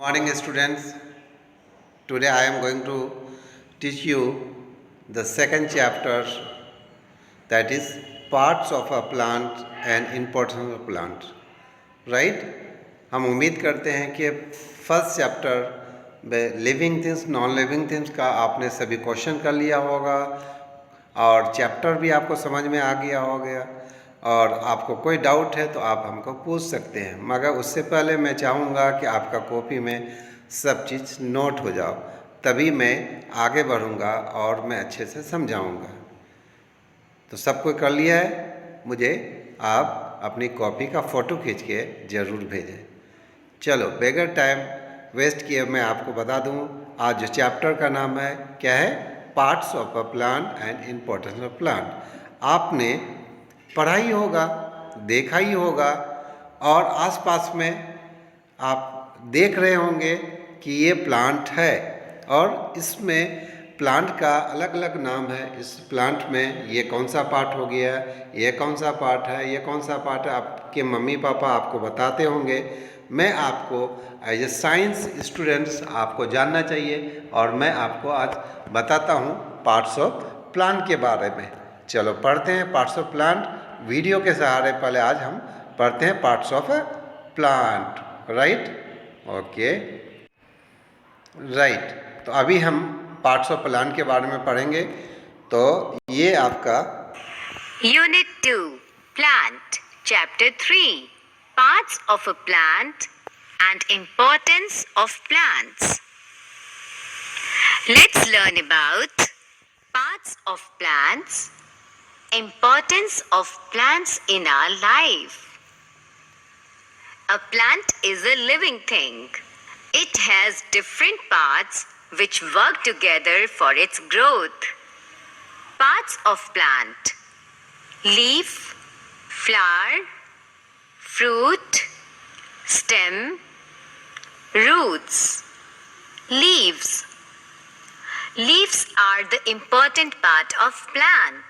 Morning students, today I am going to teach you the second chapter, that is parts of a plant and importance of plant. Right? हम उम्मीद करते हैं कि first chapter में living things non living things का आपने सभी question कर लिया होगा और चैप्टर भी आपको समझ में आ गया होगा। और आपको कोई डाउट है तो आप हमको पूछ सकते हैं, मगर उससे पहले मैं चाहूँगा कि आपका कॉपी में सब चीज़ नोट हो जाओ, तभी मैं आगे बढ़ूँगा और मैं अच्छे से समझाऊँगा। तो सब कोई कर लिया है? मुझे आप अपनी कॉपी का फ़ोटो खींच के ज़रूर भेजें। चलो बगैर टाइम वेस्ट किए मैं आपको बता दूं, आज जो चैप्टर का नाम है क्या है? Parts of a plant and importance of plant. आपने पढ़ा ही होगा, देखा ही होगा और आसपास में आप देख रहे होंगे कि ये प्लांट है और इसमें प्लांट का अलग अलग नाम है। इस प्लांट में ये कौन सा पार्ट हो गया, ये कौन सा पार्ट है, ये कौन सा पार्ट है, आपके मम्मी पापा आपको बताते होंगे। मैं आपको एज ए साइंस स्टूडेंट्स आपको जानना चाहिए और मैं आपको आज बताता हूँ पार्ट्स ऑफ प्लांट के बारे में। चलो पढ़ते हैं पार्ट्स ऑफ प्लांट वीडियो के सहारे। पहले आज हम पढ़ते हैं parts of plant. Right? Okay, right. तो अभी हम पार्ट्स ऑफ प्लांट के बारे में पढ़ेंगे। तो ये आपका Unit 2 Plant Chapter 3 Parts of a Plant and Importance of Plants. Let's learn about parts of plants, importance of plants in our life. A plant is a living thing. It has different parts which work together for its growth. Parts of plant: leaf, flower, fruit, stem, roots. Leaves. Leaves are the important part of plant.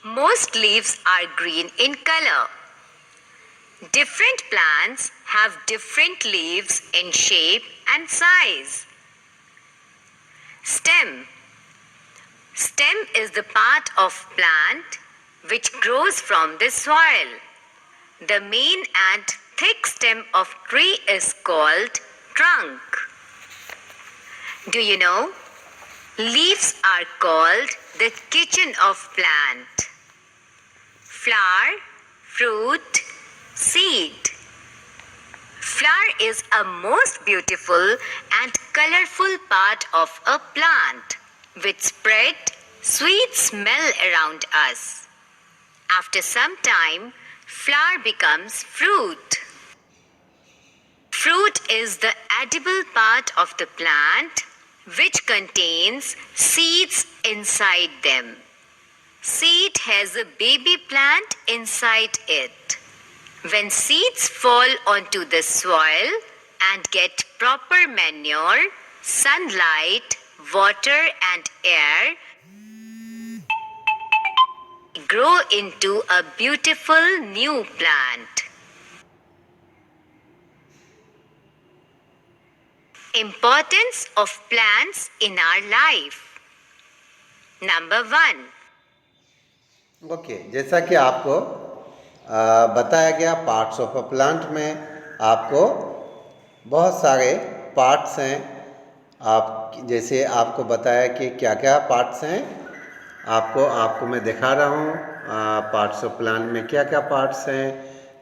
Most leaves are green in color. Different plants have different leaves in shape and size. Stem. Stem is the part of plant which grows from the soil. The main and thick stem of tree is called trunk. Do you know? Leaves are called the kitchen of plant. Flower, fruit, seed. Flower is a most beautiful and colorful part of a plant which spread sweet smell around us. After some time, flower becomes fruit. Fruit is the edible part of the plant which contains seeds inside them. Seed has a baby plant inside it. When seeds fall onto the soil and get proper manure, sunlight, water and air, grow into a beautiful new plant. Importance of plants in our life. Number 1. Okay, जैसा कि आपको बताया गया parts of a plant में आपको बहुत सारे parts हैं। आप जैसे आपको बताया कि क्या क्या पार्ट्स हैं, आपको मैं दिखा रहा हूँ पार्ट्स ऑफ प्लांट में क्या क्या पार्ट्स हैं।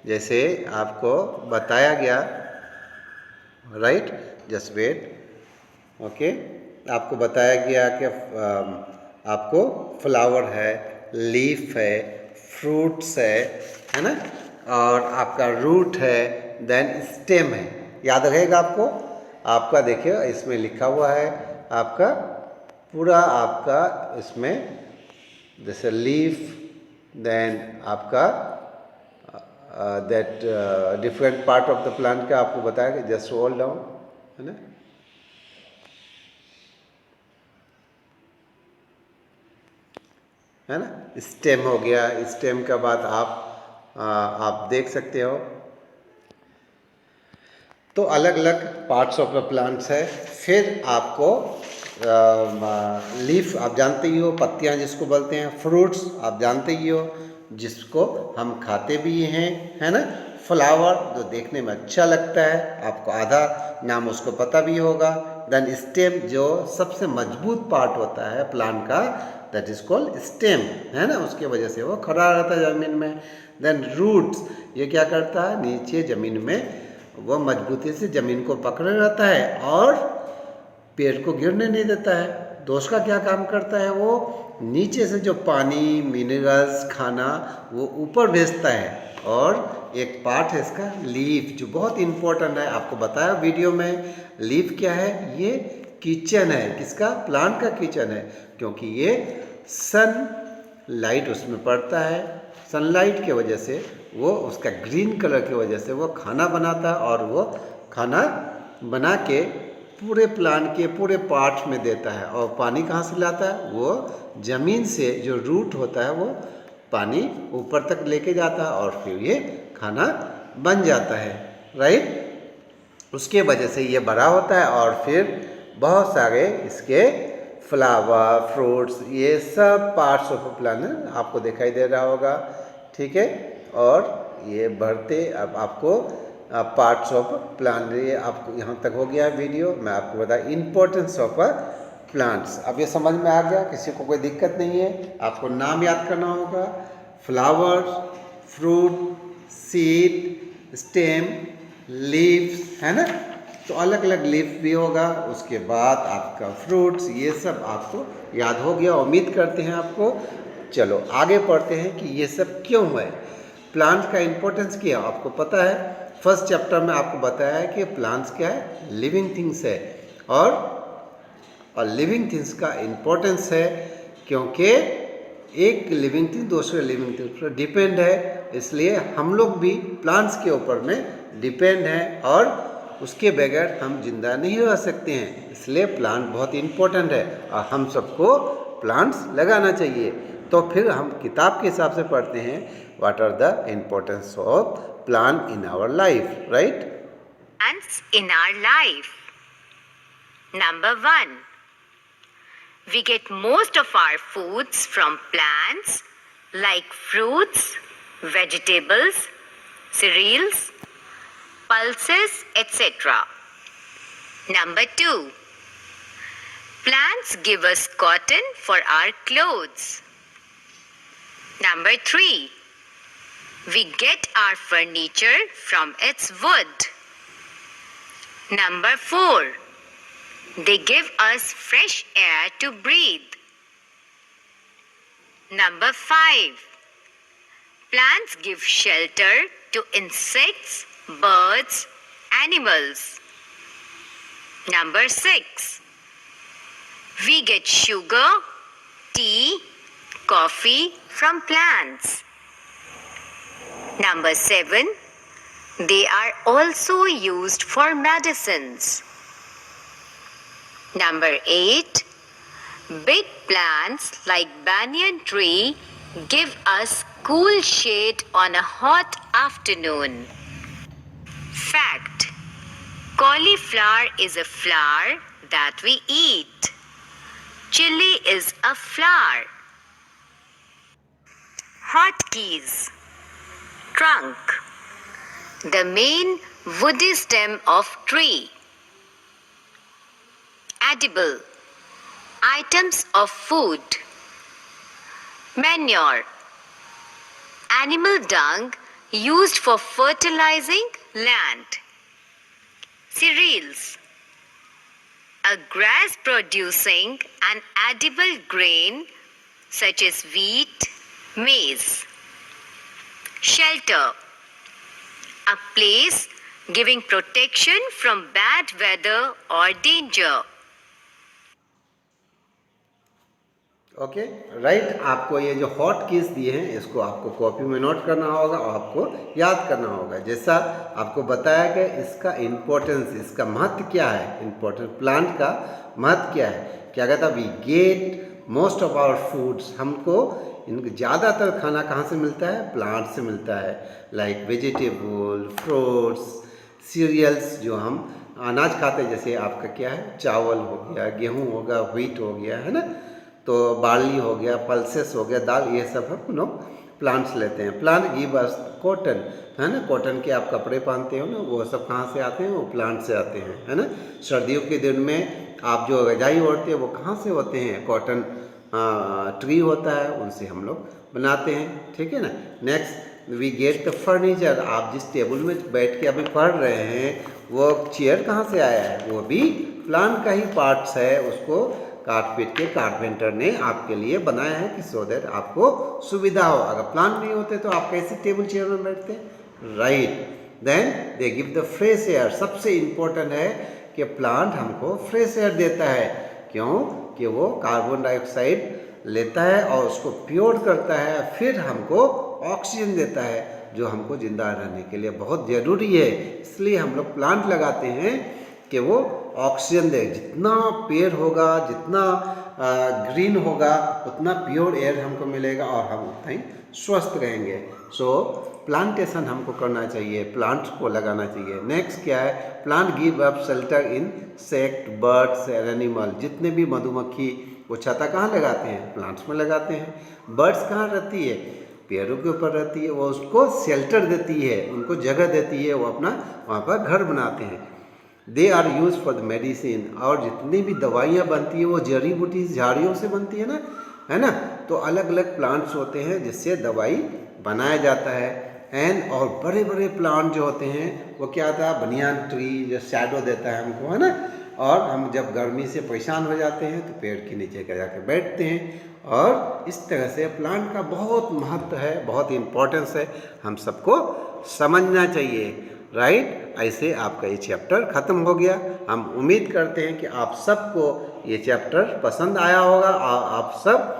जैसे आपको बताया गया, राइट, जस्ट वेट। ओके, आपको बताया गया कि आपको फ्लावर है, लीफ है, फ्रूट्स है ना, और आपका रूट है, देन स्टेम है। याद रहेगा आपको? आपका देखिए इसमें लिखा हुआ है आपका पूरा, आपका इसमें जैसे लीफ, देन आपका that different part of the plant का आपको बताया कि जस्ट होल्ड डाउन, है ना। है ना, स्टेम हो गया। स्टेम के बाद आप देख सकते हो तो अलग अलग पार्ट्स ऑफ द प्लांट्स है। फिर आपको लीफ आप जानते ही हो, पत्तियां जिसको बोलते हैं, फ्रूट्स आप जानते ही हो जिसको हम खाते भी हैं, है ना। फ्लावर जो देखने में अच्छा लगता है, आपको आधा नाम उसको पता भी होगा। देन स्टेम जो सबसे मजबूत पार्ट होता है प्लांट का, दैट इज कॉल्ड स्टेम, है ना, उसके वजह से वो खड़ा रहता है ज़मीन में। देन रूट्स, ये क्या करता है, नीचे ज़मीन में वो मजबूती से ज़मीन को पकड़े रहता है और पेड़ को गिरने नहीं देता है। तो उसका क्या काम करता है, वो नीचे से जो पानी, मिनरल्स, खाना वो ऊपर भेजता है। और एक पार्ट है इसका लीफ, जो बहुत इम्पोर्टेंट है, आपको बताया वीडियो में। लीफ क्या है, ये किचन है, किसका, प्लांट का किचन है, क्योंकि ये सन लाइट उसमें पड़ता है। सनलाइट के वजह से वो उसका ग्रीन कलर की वजह से वो खाना बनाता है और वो खाना बना के पूरे प्लांट के पूरे पार्ट्स में देता है। और पानी कहाँ से लाता है, वो ज़मीन से जो रूट होता है वो पानी ऊपर तक लेके जाता है और फिर ये खाना बन जाता है, राइट। उसके वजह से ये बड़ा होता है और फिर बहुत सारे इसके फ्लावर, फ्रूट्स, ये सब पार्ट्स ऑफ प्लांट आपको दिखाई दे रहा होगा, ठीक है। और ये बढ़ते अब आपको पार्ट्स ऑफ प्लांट, ये आपको यहाँ तक हो गया वीडियो। मैं आपको बताया इम्पोर्टेंस ऑफ प्लांट्स। अब ये समझ में आ गया, किसी को कोई दिक्कत नहीं है। आपको नाम याद करना होगा, flowers, fruit, seed, stem, leaves, है ना। तो अलग अलग लीफ भी होगा, उसके बाद आपका फ्रूट्स, ये सब आपको याद हो गया, उम्मीद करते हैं आपको। चलो आगे पढ़ते हैं कि ये सब क्यों है, प्लांट्स का इम्पोर्टेंस क्या है, आपको पता है। फर्स्ट चैप्टर में आपको बताया है कि प्लांट्स क्या है, लिविंग थिंग्स है। और लिविंग थिंग्स का इम्पोर्टेंस है क्योंकि एक लिविंग थिंग दूसरे लिविंग थिंग्स पर डिपेंड है, इसलिए हम लोग भी प्लांट्स के ऊपर में डिपेंड हैं और उसके बगैर हम जिंदा नहीं रह सकते हैं। इसलिए प्लांट बहुत इम्पोर्टेंट है और हम सबको प्लांट्स लगाना चाहिए। तो फिर हम किताब के हिसाब से पढ़ते हैं, what are the importance of plant in our life, right. Plants in our life. Number 1. We get most of our foods from plants like fruits, vegetables, cereals, pulses, etc. Number 2. Plants give us cotton for our clothes. Number 3. We get our furniture from its wood. Number 4. They give us fresh air to breathe. Number 5. Plants give shelter to insects, birds, animals. Number 6. We get sugar, tea, coffee from plants. Number 7. They are also used for medicines. Number 8. Big plants like banyan tree give us cool shade on a hot afternoon. Fact: cauliflower is a flower that we eat. Chili is a flower. Hotkeys. Trunk. The main woody stem of tree. Edible. Items of food. Manure. Animal dung used for fertilizing land. Cereals. A grass producing an edible grain such as wheat, maize. Shelter. A place giving protection from bad weather or danger. Okay, right. आपको ये जो hot keys दिए हैं इसको आपको copy में note करना होगा और आपको याद करना होगा। जैसा आपको बताया कि इसका इम्पोर्टेंस, इसका महत्व क्या है, इम्पोर्टेंट प्लांट का महत्व क्या है। क्या कहता है, we get most of our foods, हमको इनका ज़्यादातर खाना कहाँ से मिलता है, प्लांट से मिलता है। लाइक वेजिटेबल, फ्रूट्स, सीरियल्स जो हम अनाज खाते हैं, जैसे आपका क्या है, चावल हो गया, गेहूँ होगा, व्हीट हो गया, है ना, तो बार्ली हो गया, पल्सेस हो गया, दाल, ये सब हम लोग प्लांट्स लेते हैं। प्लांट गिव अस कॉटन, है ना, कॉटन के आप कपड़े पहनते हो ना, वो सब कहाँ से आते हैं, वो प्लांट से आते हैं, है ना। सर्दियों के दिन में आप जो रजाई ओढ़ते हैं वो कहाँ से होते हैं, कॉटन ट्री होता है, उनसे हम लोग बनाते हैं, ठीक है ना। Next we get the furniture, आप जिस टेबल में बैठ के अभी पढ़ रहे हैं वो चेयर कहाँ से आया है, वो भी प्लांट का ही पार्ट्स है, उसको काट पीट के कारपेंटर ने आपके लिए बनाया है कि सो दैट आपको सुविधा हो। अगर प्लांट नहीं होते तो आप कैसे टेबल चेयर में बैठते, right. Then they give the fresh air, सबसे इम्पोर्टेंट है कि प्लांट हमको फ्रेश एयर देता है, क्यों कि वो कार्बन डाइऑक्साइड लेता है और उसको प्योर करता है, फिर हमको ऑक्सीजन देता है जो हमको जिंदा रहने के लिए बहुत ज़रूरी है। इसलिए हम लोग प्लांट लगाते हैं कि वो ऑक्सीजन दे। जितना पेड़ होगा, जितना ग्रीन होगा, उतना प्योर एयर हमको मिलेगा और हम उतना ही स्वस्थ रहेंगे। सो प्लांटेशन हमको करना चाहिए, प्लांट्स को लगाना चाहिए। नेक्स्ट क्या है, plant give up shelter in sect, birds and animal. जितने भी मधुमक्खी वो छत्ता कहाँ लगाते हैं, प्लांट्स में लगाते हैं। बर्ड्स कहाँ रहती है, पेड़ों के ऊपर रहती है, वो उसको शेल्टर देती है, उनको जगह देती है, वो अपना वहाँ पर घर बनाते हैं। They are use for the medicine, और जितनी भी दवाइयाँ बनती है वो जड़ी बूटी झाड़ियों से बनती है ना, है ना। तो अलग अलग प्लांट्स होते हैं जिससे दवाई बनाया जाता है। एंड और बड़े बड़े प्लांट जो होते हैं वो क्या होता है, बनियान ट्री जो शैडो देता है हमको, है ना। और हम जब गर्मी से परेशान हो जाते हैं तो पेड़ के नीचे जाकर बैठते हैं, और इस तरह से प्लांट का बहुत महत्व है, बहुत इम्पोर्टेंस है, हम सबको समझना चाहिए, राइट। ऐसे आपका ये चैप्टर ख़त्म हो गया। हम उम्मीद करते हैं कि आप सबको ये चैप्टर पसंद आया होगा और आप सब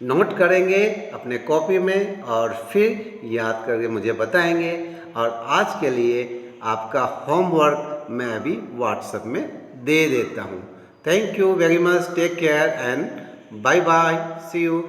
नोट करेंगे अपने कॉपी में और फिर याद करके मुझे बताएंगे। और आज के लिए आपका होमवर्क मैं अभी व्हाट्सएप में दे देता हूँ। Thank you very much, take care and bye bye, see you.